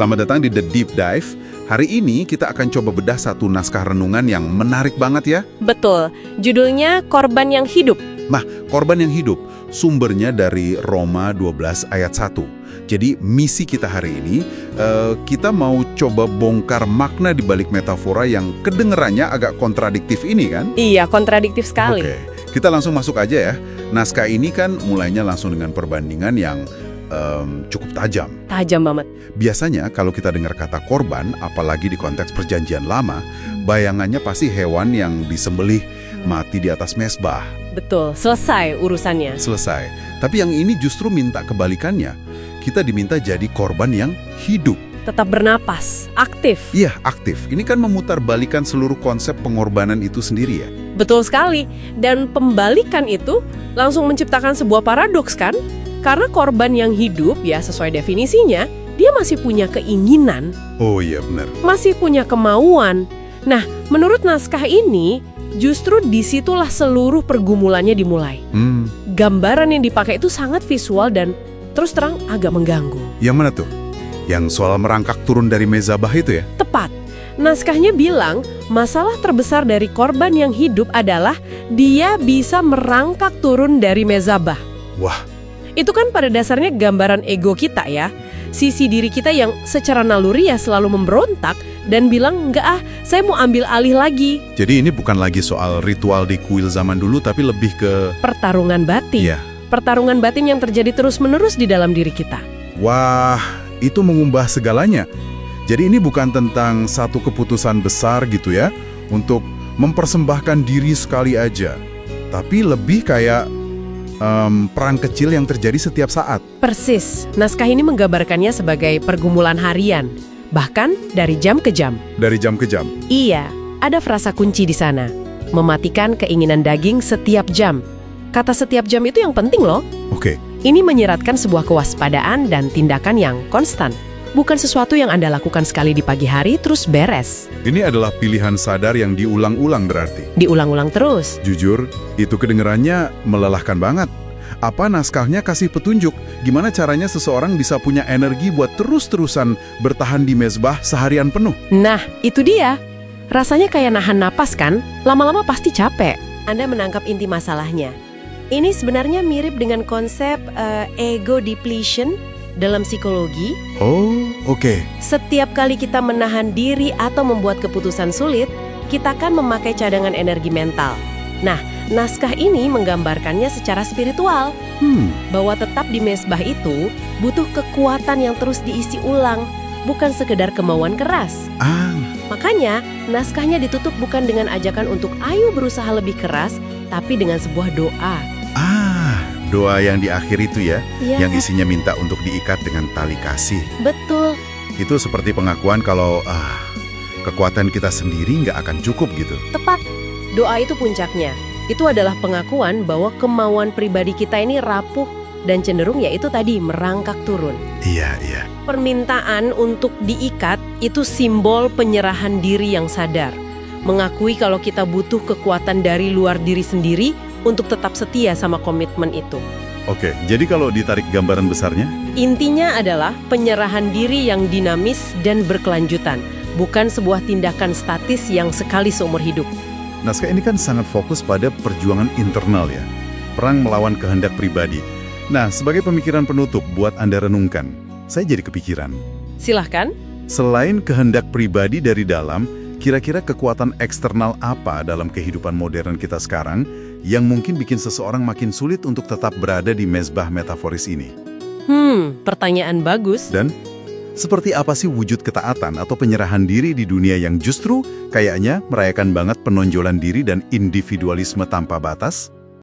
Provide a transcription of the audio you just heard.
Selamat datang di The Deep Dive. Hari ini kita akan coba bedah satu naskah renungan yang menarik banget ya. Betul, judulnya Korban yang Hidup. Nah, korban yang hidup, sumbernya dari Roma 12 ayat 1. Jadi misi kita hari ini, kita mau coba bongkar makna di balik metafora yang kedengerannya agak kontradiktif ini kan? Iya, kontradiktif sekali. Oke, kita langsung masuk aja ya. Naskah ini kan mulainya langsung dengan perbandingan yang cukup tajam. Tajam banget. Biasanya kalau kita dengar kata korban, apalagi di konteks perjanjian lama, bayangannya pasti hewan yang disembelih mati di atas mezbah. Betul, selesai urusannya. Selesai. Tapi yang ini justru minta kebalikannya. Kita diminta jadi korban yang hidup. Tetap bernapas, aktif. Iya, aktif. Ini kan memutarbalikan seluruh konsep pengorbanan itu sendiri ya. Betul sekali. Dan pembalikan itu langsung menciptakan sebuah paradoks kan? Karena korban yang hidup, ya sesuai definisinya, dia masih punya keinginan, Oh iya benar. masih punya kemauan. Nah, menurut naskah ini, justru disitulah seluruh pergumulannya dimulai. Gambaran yang dipakai itu sangat visual dan terus terang agak mengganggu. Yang mana tuh? Yang soal merangkak turun dari mezabah itu ya? Tepat. Naskahnya bilang, masalah terbesar dari korban yang hidup adalah dia bisa merangkak turun dari mezabah. Wah, Itu kan pada dasarnya gambaran ego kita ya. Sisi diri kita yang secara naluri ya selalu memberontak dan bilang, enggak ah, saya mau ambil alih lagi. jadi ini bukan lagi soal ritual di kuil zaman dulu, tapi lebih ke... Pertarungan batin. Iya. Pertarungan batin yang terjadi terus-menerus di dalam diri kita. Wah, itu mengubah segalanya. Jadi ini bukan tentang satu keputusan besar gitu ya, untuk mempersembahkan diri sekali aja. Tapi lebih kayak perang kecil yang terjadi setiap saat. Persis, naskah ini menggambarkannya sebagai pergumulan harian. Bahkan dari jam ke jam. Dari jam ke jam. Iya, ada frasa kunci di sana. Mematikan keinginan daging setiap jam. Kata setiap jam itu yang penting loh. Oke, Ini menyeratkan sebuah kewaspadaan dan tindakan yang konstan. Bukan sesuatu yang Anda lakukan sekali di pagi hari terus beres. ini adalah pilihan sadar yang diulang-ulang berarti. Diulang-ulang terus. Jujur, itu kedengerannya melelahkan banget. Apa naskahnya kasih petunjuk gimana caranya seseorang bisa punya energi buat terus-terusan bertahan di mezbah seharian penuh? Nah, itu dia. Rasanya kayak nahan napas kan? Lama-lama pasti capek. Anda menangkap inti masalahnya. Ini sebenarnya mirip dengan konsep ego depletion dalam psikologi. Oh, oke. Setiap kali kita menahan diri atau membuat keputusan sulit, kita kan memakai cadangan energi mental. Nah, naskah ini menggambarkannya secara spiritual, bahwa tetap di mezbah itu butuh kekuatan yang terus diisi ulang, bukan sekedar kemauan keras. Makanya, naskahnya ditutup bukan dengan ajakan untuk ayo berusaha lebih keras, tapi dengan sebuah doa. Doa yang di akhir itu ya, Ya, yang isinya minta untuk diikat dengan tali kasih. betul. Itu seperti pengakuan kalau kekuatan kita sendiri nggak akan cukup gitu. Tepat. Doa itu puncaknya. Itu adalah pengakuan bahwa kemauan pribadi kita ini rapuh dan cenderung yaitu tadi merangkak turun. Iya, iya. Permintaan untuk diikat itu simbol penyerahan diri yang sadar. Mengakui kalau kita butuh kekuatan dari luar diri sendiri untuk tetap setia sama komitmen itu. Oke, jadi kalau ditarik gambaran besarnya? Intinya adalah penyerahan diri yang dinamis dan berkelanjutan, bukan sebuah tindakan statis yang sekali seumur hidup. Naskah ini kan sangat fokus pada perjuangan internal ya. Perang melawan kehendak pribadi. Nah, sebagai pemikiran penutup buat Anda renungkan, saya jadi kepikiran. Silahkan. Selain kehendak pribadi dari dalam, kira-kira kekuatan eksternal apa dalam kehidupan modern kita sekarang yang mungkin bikin seseorang makin sulit untuk tetap berada di mezbah metaforis ini? Pertanyaan bagus. Dan seperti apa sih wujud ketaatan atau penyerahan diri di dunia yang justru kayaknya merayakan banget penonjolan diri dan individualisme tanpa batas?